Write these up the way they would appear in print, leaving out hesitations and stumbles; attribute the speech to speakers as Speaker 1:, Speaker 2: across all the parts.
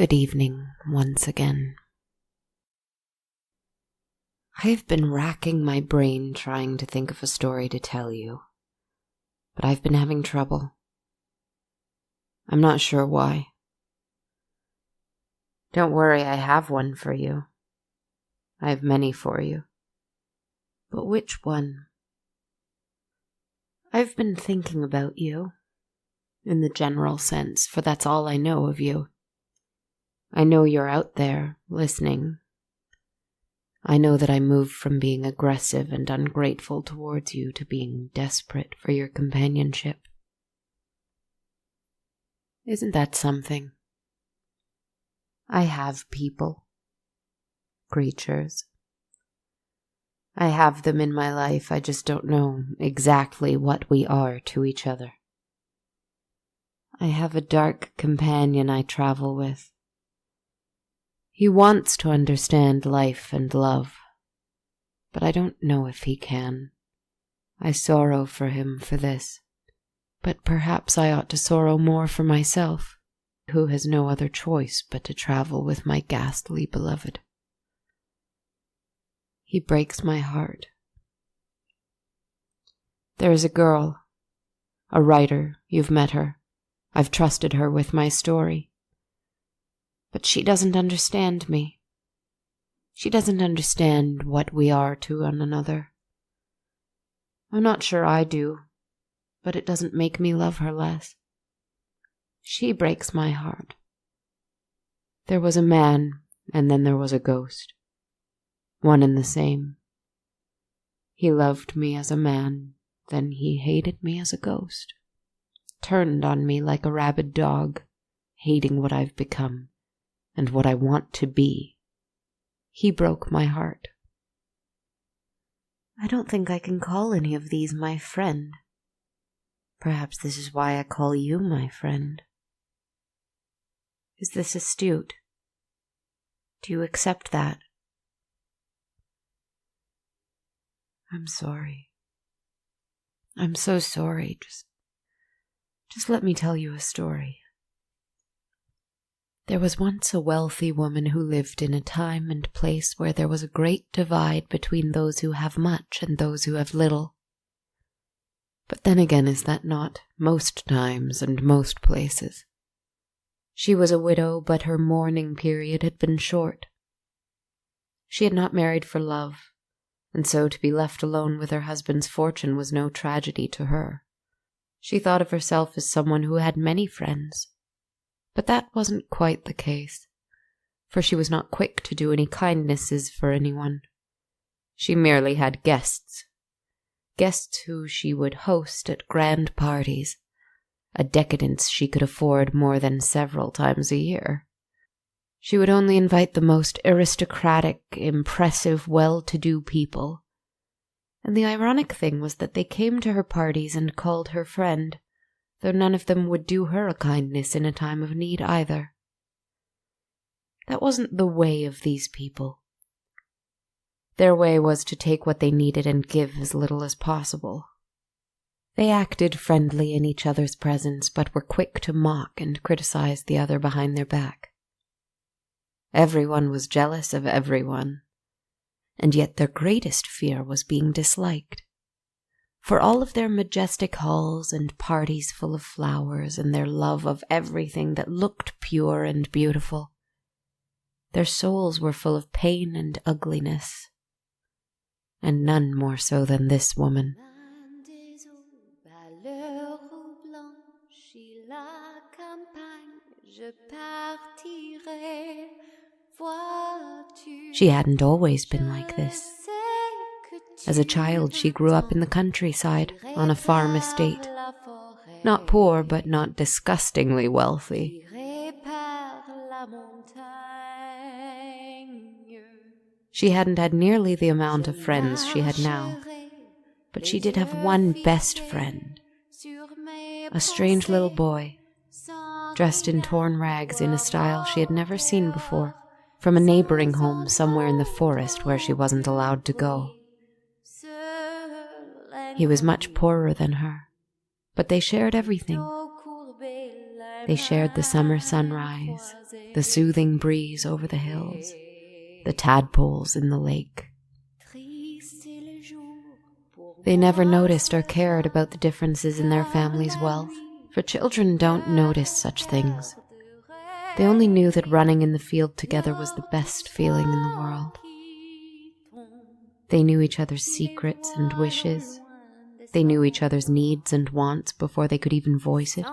Speaker 1: Good evening once again. I have been racking my brain trying to think of a story to tell you, but I've been having trouble. I'm not sure why. Don't worry, I have one for you. I have many for you. But which one? I've been thinking about you, in the general sense, for that's all I know of you. I know you're out there, listening. I know that I moved from being aggressive and ungrateful towards you to being desperate for your companionship. Isn't that something? I have people, creatures. I have them in my life, I just don't know exactly what we are to each other. I have a dark companion I travel with. He wants to understand life and love, but I don't know if he can. I sorrow for him for this, but perhaps I ought to sorrow more for myself, who has no other choice but to travel with my ghastly beloved. He breaks my heart. There is a girl, a writer, you've met her. I've trusted her with my story. But she doesn't understand me. She doesn't understand what we are to one another. I'm not sure I do, but it doesn't make me love her less. She breaks my heart. There was a man, and then there was a ghost. One and the same. He loved me as a man, then he hated me as a ghost. Turned on me like a rabid dog, hating what I've become. And what I want to be. He broke my heart. I don't think I can call any of these my friend. Perhaps this is why I call you my friend. Is this astute? Do you accept that? I'm sorry. I'm so sorry. Just let me tell you a story. There was once a wealthy woman who lived in a time and place where there was a great divide between those who have much and those who have little. But then again, is that not most times and most places? She was a widow, but her mourning period had been short. She had not married for love, and so to be left alone with her husband's fortune was no tragedy to her. She thought of herself as someone who had many friends. But that wasn't quite the case, for she was not quick to do any kindnesses for anyone. She merely had guests who she would host at grand parties, a decadence she could afford more than several times a year. She would only invite the most aristocratic, impressive, well-to-do people, and the ironic thing was that they came to her parties and called her friend, though none of them would do her a kindness in a time of need either. That wasn't the way of these people. Their way was to take what they needed and give as little as possible. They acted friendly in each other's presence, but were quick to mock and criticize the other behind their back. Everyone was jealous of everyone, and yet their greatest fear was being disliked. For all of their majestic halls and parties full of flowers and their love of everything that looked pure and beautiful, their souls were full of pain and ugliness, and none more so than this woman. She hadn't always been like this. As a child, she grew up in the countryside, on a farm estate. Not poor, but not disgustingly wealthy. She hadn't had nearly the amount of friends she had now, but she did have one best friend, a strange little boy, dressed in torn rags in a style she had never seen before, from a neighboring home somewhere in the forest where she wasn't allowed to go. He was much poorer than her, but they shared everything. They shared the summer sunrise, the soothing breeze over the hills, the tadpoles in the lake. They never noticed or cared about the differences in their family's wealth, for children don't notice such things. They only knew that running in the field together was the best feeling in the world. They knew each other's secrets and wishes. They knew each other's needs and wants before they could even voice it.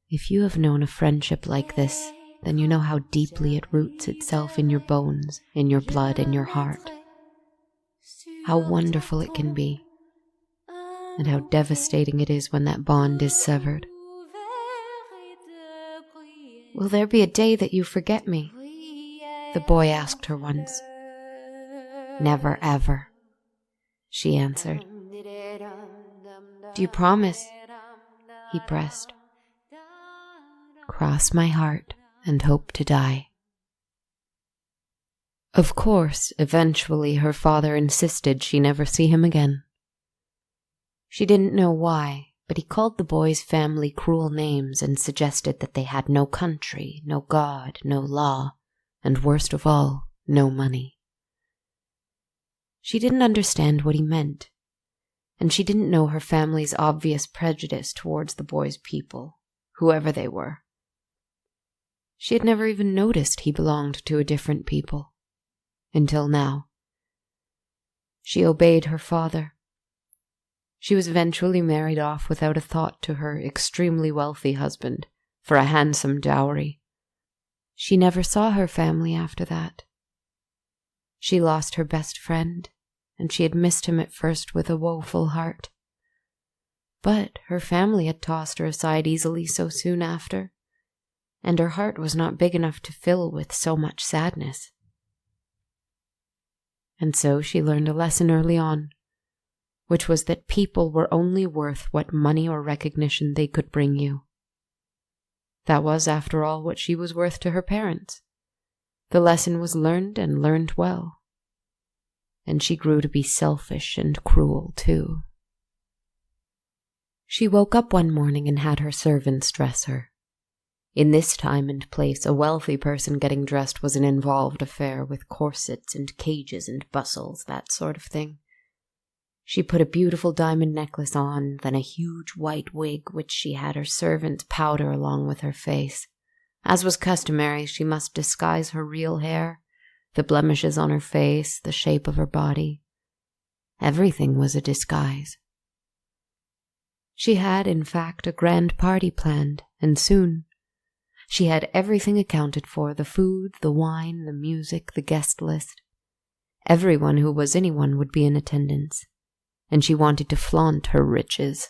Speaker 1: If you have known a friendship like this, then you know how deeply it roots itself in your bones, in your blood, in your heart. How wonderful it can be, and how devastating it is when that bond is severed. "Will there be a day that you forget me?" the boy asked her once. "Never, ever," she answered. "Do you promise?" he pressed. "Cross my heart and hope to die." Of course, eventually her father insisted she never see him again. She didn't know why, but he called the boy's family cruel names and suggested that they had no country, no God, no law, and worst of all, no money. She didn't understand what he meant, and she didn't know her family's obvious prejudice towards the boy's people, whoever they were. She had never even noticed he belonged to a different people, until now. She obeyed her father. She was eventually married off without a thought to her extremely wealthy husband for a handsome dowry. She never saw her family after that. She lost her best friend, and she had missed him at first with a woeful heart. But her family had tossed her aside easily so soon after, and her heart was not big enough to fill with so much sadness. And so she learned a lesson early on, which was that people were only worth what money or recognition they could bring you. That was, after all, what she was worth to her parents. The lesson was learned and learned well. And she grew to be selfish and cruel, too. She woke up one morning and had her servants dress her. In this time and place, a wealthy person getting dressed was an involved affair with corsets and cages and bustles, that sort of thing. She put a beautiful diamond necklace on, then a huge white wig which she had her servant powder along with her face. As was customary, she must disguise her real hair, the blemishes on her face, the shape of her body. Everything was a disguise. She had, in fact, a grand party planned, and soon. She had everything accounted for, the food, the wine, the music, the guest list. Everyone who was anyone would be in attendance, and she wanted to flaunt her riches.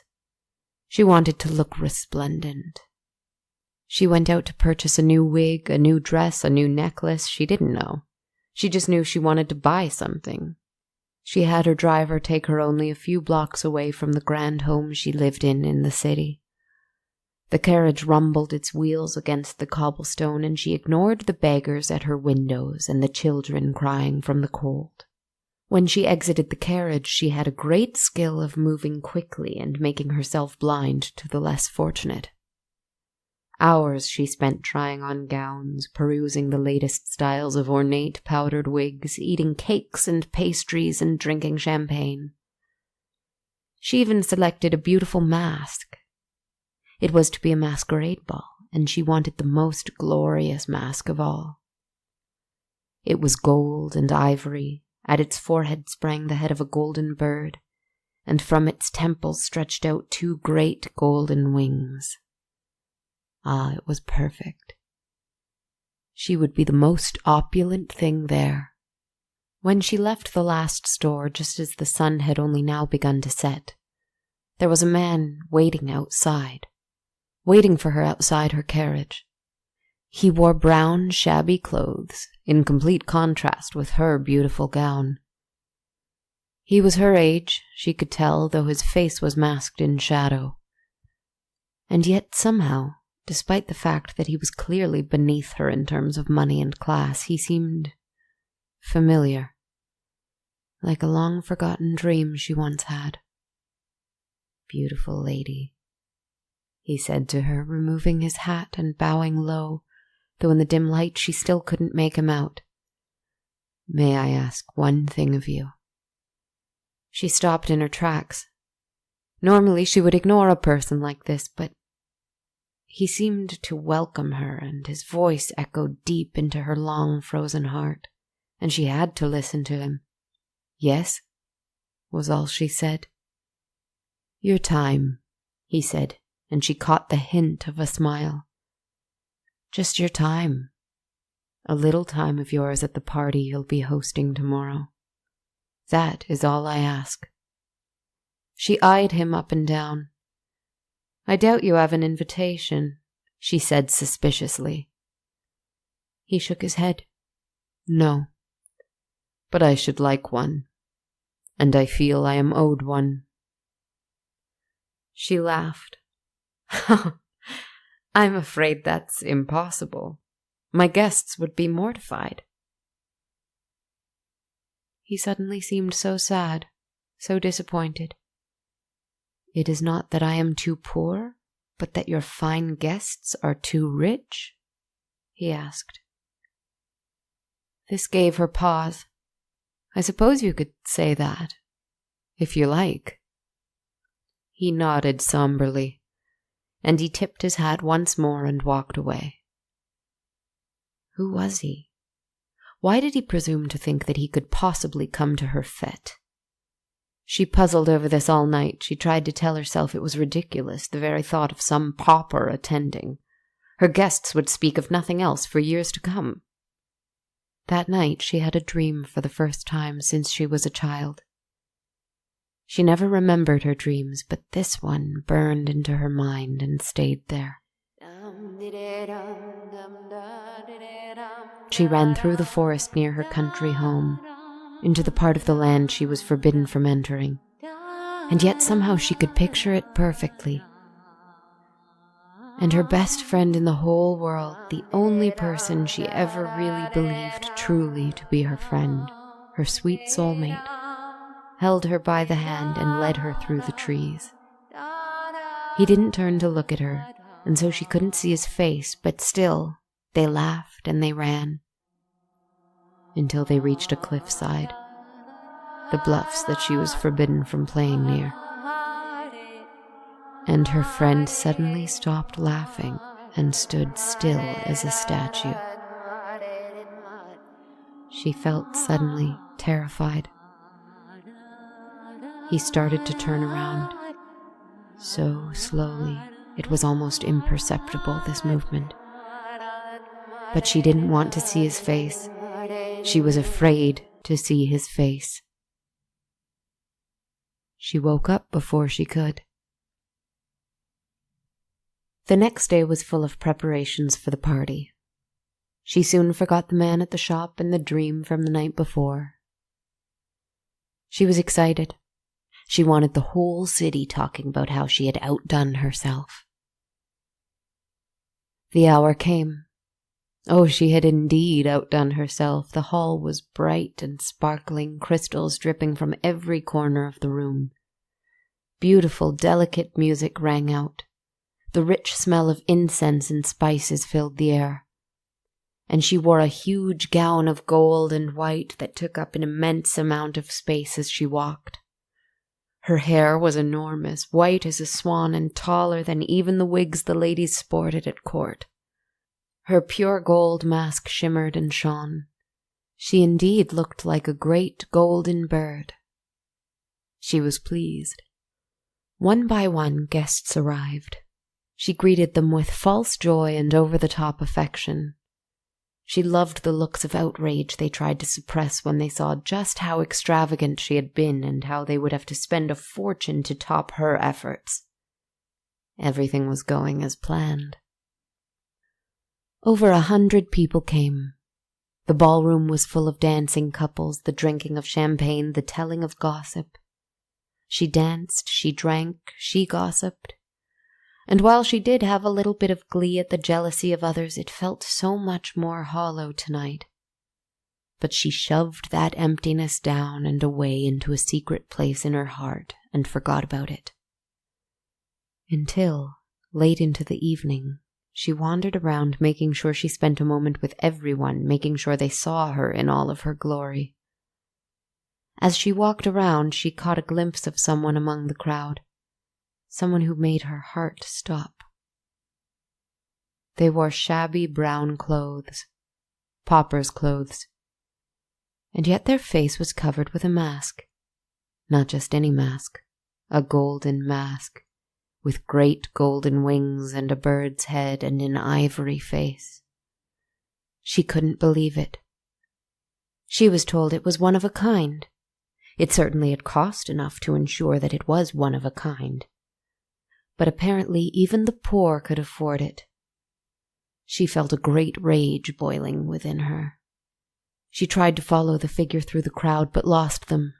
Speaker 1: She wanted to look resplendent. She went out to purchase a new wig, a new dress, a new necklace. She didn't know. She just knew she wanted to buy something. She had her driver take her only a few blocks away from the grand home she lived in the city. The carriage rumbled its wheels against the cobblestone, and she ignored the beggars at her windows and the children crying from the cold. When she exited the carriage, she had a great skill of moving quickly and making herself blind to the less fortunate. Hours she spent trying on gowns, perusing the latest styles of ornate powdered wigs, eating cakes and pastries and drinking champagne. She even selected a beautiful mask. It was to be a masquerade ball, and she wanted the most glorious mask of all. It was gold and ivory. At its forehead sprang the head of a golden bird, and from its temples stretched out two great golden wings. Ah, it was perfect. She would be the most opulent thing there. When she left the last store, just as the sun had only now begun to set, there was a man waiting outside, waiting for her outside her carriage. He wore brown, shabby clothes, in complete contrast with her beautiful gown. He was her age, she could tell, though his face was masked in shadow. And yet somehow, despite the fact that he was clearly beneath her in terms of money and class, he seemed familiar, like a long-forgotten dream she once had. beautiful lady," he said to her, removing his hat and bowing low, though in the dim light she still couldn't make him out. "May I ask one thing of you?" She stopped in her tracks. Normally she would ignore a person like this, but he seemed to welcome her, and his voice echoed deep into her long frozen heart, and she had to listen to him. "Yes," was all she said. "Your time," he said, and she caught the hint of a smile. "Just your time. A little time of yours at the party you'll be hosting tomorrow. That is all I ask." She eyed him up and down. "I doubt you have an invitation," she said suspiciously. He shook his head. "No, but I should like one, and I feel I am owed one." She laughed. "I'm afraid that's impossible. My guests would be mortified." He suddenly seemed so sad, so disappointed. "It is not that I am too poor, but that your fine guests are too rich?" he asked. This gave her pause. "I suppose you could say that, if you like." He nodded somberly, and he tipped his hat once more and walked away. Who was he? Why did he presume to think that he could possibly come to her fete? She puzzled over this all night. She tried to tell herself it was ridiculous, the very thought of some pauper attending. Her guests would speak of nothing else for years to come. That night she had a dream for the first time since she was a child. She never remembered her dreams, but this one burned into her mind and stayed there. She ran through the forest near her country home, into the part of the land she was forbidden from entering, and yet somehow she could picture it perfectly. And her best friend in the whole world, the only person she ever really believed truly to be her friend, her sweet soulmate, held her by the hand and led her through the trees. He didn't turn to look at her, and so she couldn't see his face, but still, they laughed and they ran, until they reached a cliffside, the bluffs that she was forbidden from playing near. And her friend suddenly stopped laughing and stood still as a statue. She felt suddenly terrified. He started to turn around, so slowly it was almost imperceptible, this movement. But she didn't want to see his face. She was afraid to see his face. She woke up before she could. The next day was full of preparations for the party. She soon forgot the man at the shop and the dream from the night before. She was excited. She wanted the whole city talking about how she had outdone herself. The hour came. Oh, she had indeed outdone herself. The hall was bright and sparkling, crystals dripping from every corner of the room. Beautiful, delicate music rang out. The rich smell of incense and spices filled the air. And she wore a huge gown of gold and white that took up an immense amount of space as she walked. Her hair was enormous, white as a swan and taller than even the wigs the ladies sported at court. Her pure gold mask shimmered and shone. She indeed looked like a great golden bird. She was pleased. One by one, guests arrived. She greeted them with false joy and over-the-top affection. She loved the looks of outrage they tried to suppress when they saw just how extravagant she had been and how they would have to spend a fortune to top her efforts. Everything was going as planned. Over 100 people came. The ballroom was full of dancing couples, the drinking of champagne, the telling of gossip. She danced, she drank, she gossiped. And while she did have a little bit of glee at the jealousy of others, it felt so much more hollow tonight. But she shoved that emptiness down and away into a secret place in her heart and forgot about it. Until, late into the evening, she wandered around making sure she spent a moment with everyone, making sure they saw her in all of her glory. As she walked around, she caught a glimpse of someone among the crowd, someone who made her heart stop. They wore shabby brown clothes, pauper's clothes, and yet their face was covered with a mask. Not just any mask, a golden mask, with great golden wings and a bird's head and an ivory face. She couldn't believe it. She was told it was one of a kind. It certainly had cost enough to ensure that it was one of a kind. But apparently even the poor could afford it. She felt a great rage boiling within her. She tried to follow the figure through the crowd but lost them.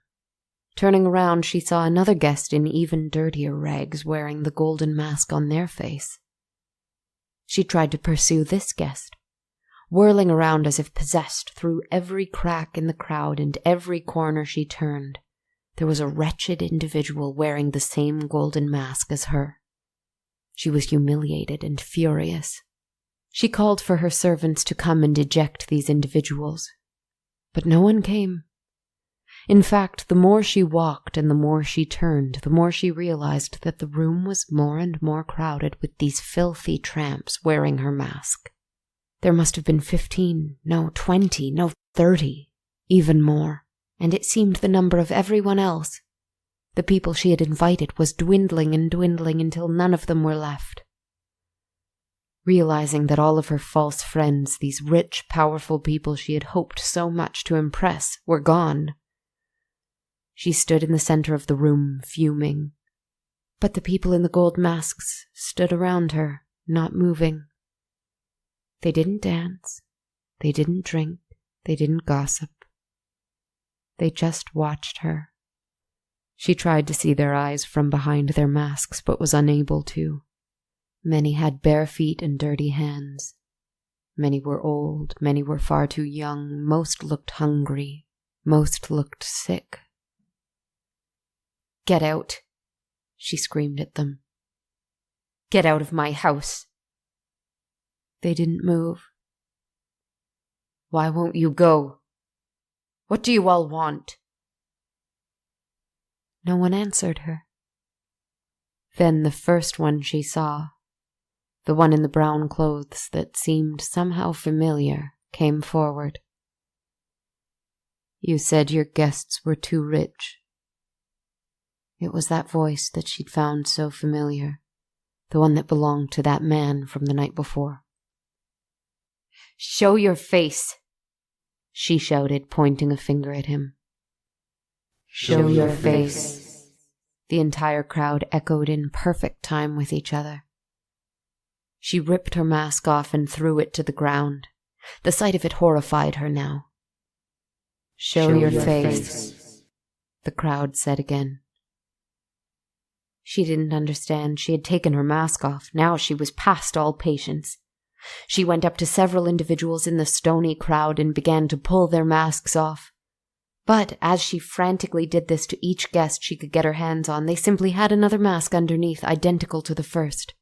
Speaker 1: Turning around, she saw another guest in even dirtier rags wearing the golden mask on their face. She tried to pursue this guest, whirling around as if possessed through every crack in the crowd and every corner she turned. There was a wretched individual wearing the same golden mask as her. She was humiliated and furious. She called for her servants to come and eject these individuals, but no one came. In fact, the more she walked and the more she turned, the more she realized that the room was more and more crowded with these filthy tramps wearing her mask. There must have been 15, no 20, no 30, even more, and it seemed the number of everyone else. The people she had invited was dwindling and dwindling until none of them were left. Realizing that all of her false friends, these rich, powerful people she had hoped so much to impress, were gone, she stood in the center of the room, fuming. But the people in the gold masks stood around her, not moving. They didn't dance, they didn't drink, they didn't gossip. They just watched her. She tried to see their eyes from behind their masks, but was unable to. Many had bare feet and dirty hands. Many were old, many were far too young, most looked hungry, most looked sick. "Get out," she screamed at them. "Get out of my house." They didn't move. "Why won't you go? What do you all want?" No one answered her. Then the first one she saw, the one in the brown clothes that seemed somehow familiar, came forward. "You said your guests were too rich." It was that voice that she'd found so familiar, the one that belonged to that man from the night before. "Show your face," she shouted, pointing a finger at him. "Show your face." The entire crowd echoed in perfect time with each other. She ripped her mask off and threw it to the ground. The sight of it horrified her now. "Show your face," the crowd said again. She didn't understand. She had taken her mask off. Now she was past all patience. She went up to several individuals in the stony crowd and began to pull their masks off. But as she frantically did this to each guest she could get her hands on, they simply had another mask underneath, identical to the first.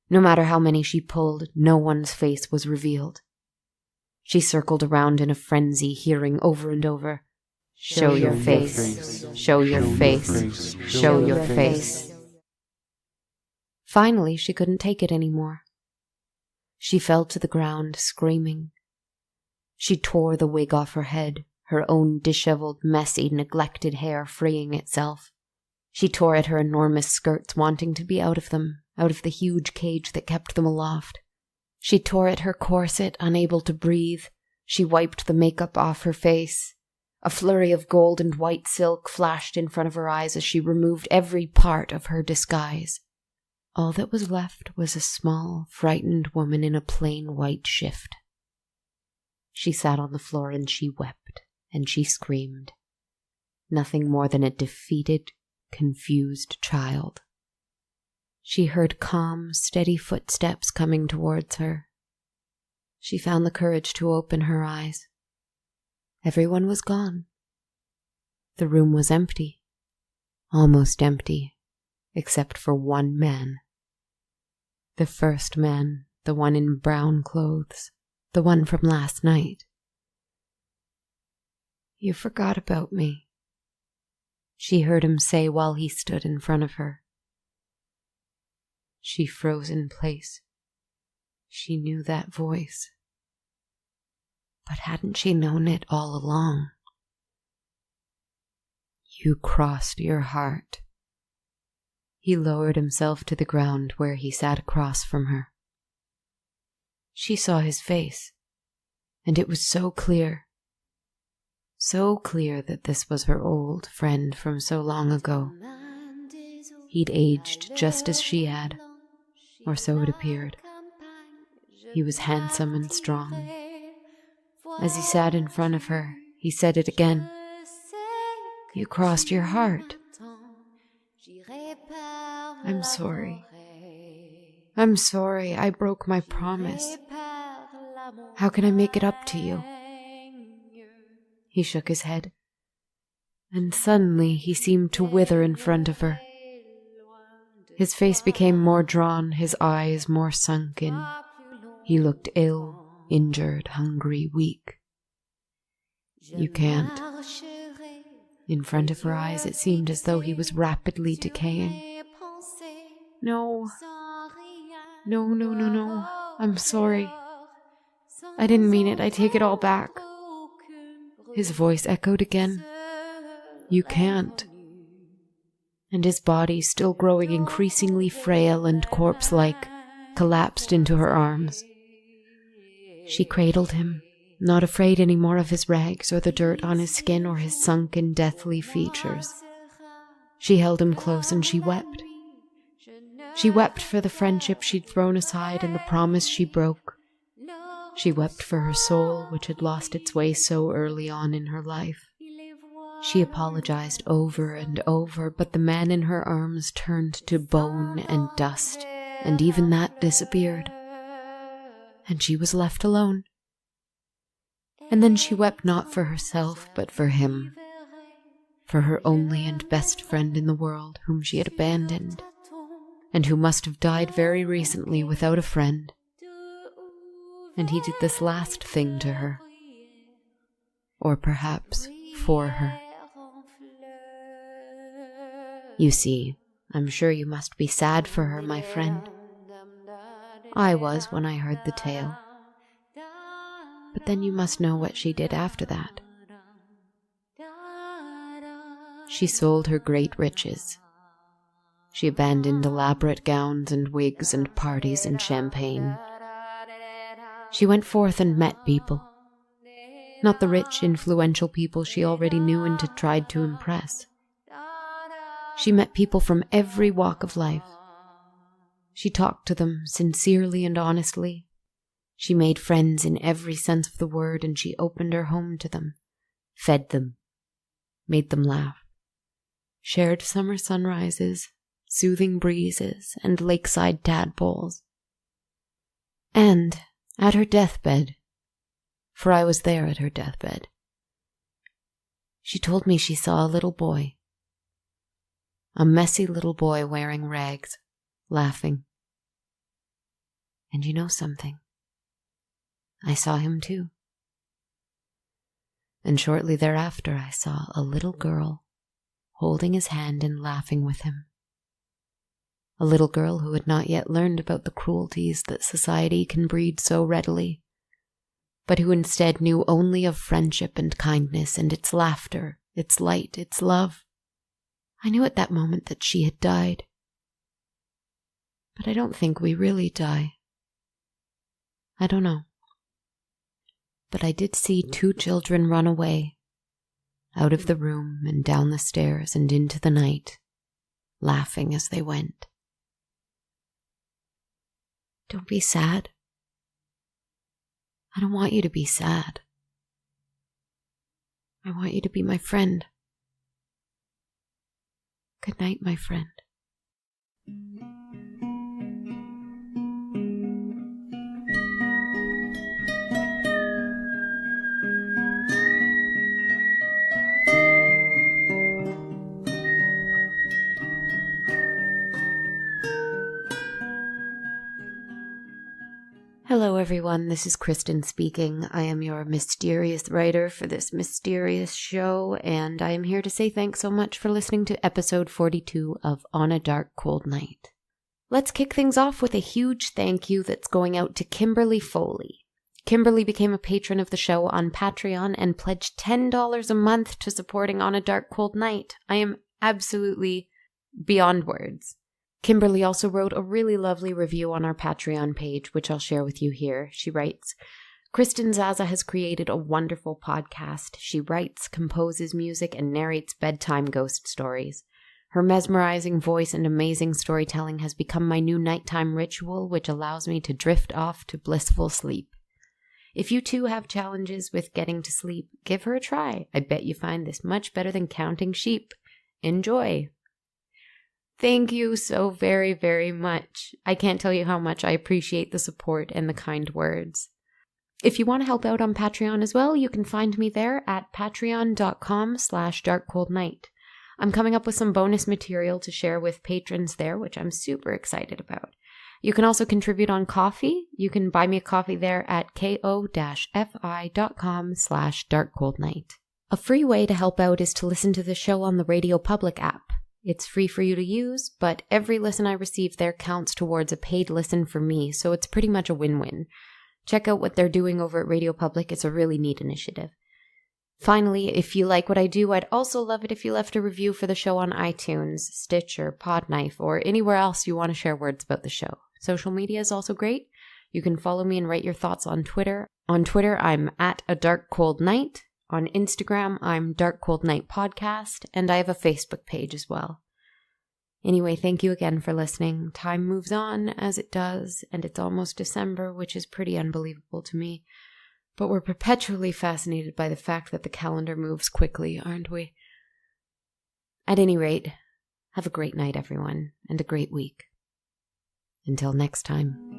Speaker 1: No matter how many she pulled, no one's face was revealed. She circled around in a frenzy, hearing over and over, "Show your face, show your face, show your face." Finally, she couldn't take it anymore. She fell to the ground, screaming. She tore the wig off her head, her own disheveled, messy, neglected hair freeing itself. She tore at her enormous skirts, wanting to be out of them, out of the huge cage that kept them aloft. She tore at her corset, unable to breathe. She wiped the makeup off her face. A flurry of gold and white silk flashed in front of her eyes as she removed every part of her disguise. All that was left was a small, frightened woman in a plain white shift. She sat on the floor and she wept and she screamed. Nothing more than a defeated, confused child. She heard calm, steady footsteps coming towards her. She found the courage to open her eyes. Everyone was gone. The room was empty, almost empty, except for one man. The first man, the one in brown clothes, the one from last night. "You forgot about me," she heard him say while he stood in front of her. She froze in place. She knew that voice. But hadn't she known it all along? "You crossed your heart." He lowered himself to the ground where he sat across from her. She saw his face, and it was so clear that this was her old friend from so long ago. He'd aged just as she had, or so it appeared. He was handsome and strong. As he sat in front of her, he said it again. "You crossed your heart." "I'm sorry. I'm sorry, I broke my promise. How can I make it up to you?" He shook his head, and suddenly he seemed to wither in front of her. His face became more drawn, his eyes more sunken. He looked ill, injured, hungry, weak. "You can't." In front of her eyes, it seemed as though he was rapidly decaying. No. "I'm sorry. I didn't mean it. I take it all back." His voice echoed again. "You can't." And his body, still growing increasingly frail and corpse-like, collapsed into her arms. She cradled him, not afraid any more of his rags or the dirt on his skin or his sunken, deathly features. She held him close and she wept. She wept for the friendship she'd thrown aside and the promise she broke. She wept for her soul, which had lost its way so early on in her life. She apologized over and over, but the man in her arms turned to bone and dust, and even that disappeared. And she was left alone. And then she wept not for herself, but for him, for her only and best friend in the world, whom she had abandoned, and who must have died very recently without a friend. And he did this last thing to her, or perhaps for her. You see, I'm sure you must be sad for her, my friend. I was when I heard the tale. But then you must know what she did after that. She sold her great riches. She abandoned elaborate gowns and wigs and parties and champagne. She went forth and met people. Not the rich, influential people she already knew and had tried to impress. She met people from every walk of life. She talked to them sincerely and honestly. She made friends in every sense of the word, and she opened her home to them, fed them, made them laugh, shared summer sunrises, soothing breezes, and lakeside tadpoles. And at her deathbed, for I was there at her deathbed, she told me she saw a little boy, a messy little boy wearing rags, laughing. And you know something? I saw him too. And shortly thereafter I saw a little girl holding his hand and laughing with him. A little girl who had not yet learned about the cruelties that society can breed so readily, but who instead knew only of friendship and kindness and its laughter, its light, its love. I knew at that moment that she had died. But I don't think we really die. I don't know. But I did see two children run away, out of the room and down the stairs and into the night, laughing as they went. Don't be sad. I don't want you to be sad. I want you to be my friend. Good night, my friend. Hello everyone, this is Kristen speaking. I am your mysterious writer for this mysterious show, and I am here to say thanks so much for listening to episode 42 of On a Dark Cold Night. Let's kick things off with a huge thank you that's going out to Kimberly Foley. Kimberly became a patron of the show on Patreon and pledged $10 a month to supporting On a Dark Cold Night. I am absolutely beyond words. Kimberly also wrote a really lovely review on our Patreon page, which I'll share with you here. She writes, Kristen Zaza has created a wonderful podcast. She writes, composes music, and narrates bedtime ghost stories. Her mesmerizing voice and amazing storytelling has become my new nighttime ritual, which allows me to drift off to blissful sleep. If you too have challenges with getting to sleep, give her a try. I bet you find this much better than counting sheep. Enjoy! Thank you so very, very much. I can't tell you how much I appreciate the support and the kind words. If you want to help out on Patreon as well, you can find me there at patreon.com/darkcoldnight. I'm coming up with some bonus material to share with patrons there, which I'm super excited about. You can also contribute on Ko-fi. You can buy me a coffee there at ko-fi.com/darkcoldnight. A free way to help out is to listen to the show on the Radio Public app. It's free for you to use, but every listen I receive there counts towards a paid listen for me, so it's pretty much a win-win. Check out what they're doing over at Radio Public. It's a really neat initiative. Finally, if you like what I do, I'd also love it if you left a review for the show on iTunes, Stitcher, Podknife, or anywhere else you want to share words about the show. Social media is also great. You can follow me and write your thoughts on Twitter. On Twitter, I'm at A Dark Cold Night. On Instagram, I'm Dark Cold Night Podcast, and I have a Facebook page as well. Anyway, thank you again for listening. Time moves on as it does, and it's almost December, which is pretty unbelievable to me. But we're perpetually fascinated by the fact that the calendar moves quickly, aren't we? At any rate, have a great night, everyone, and a great week. Until next time.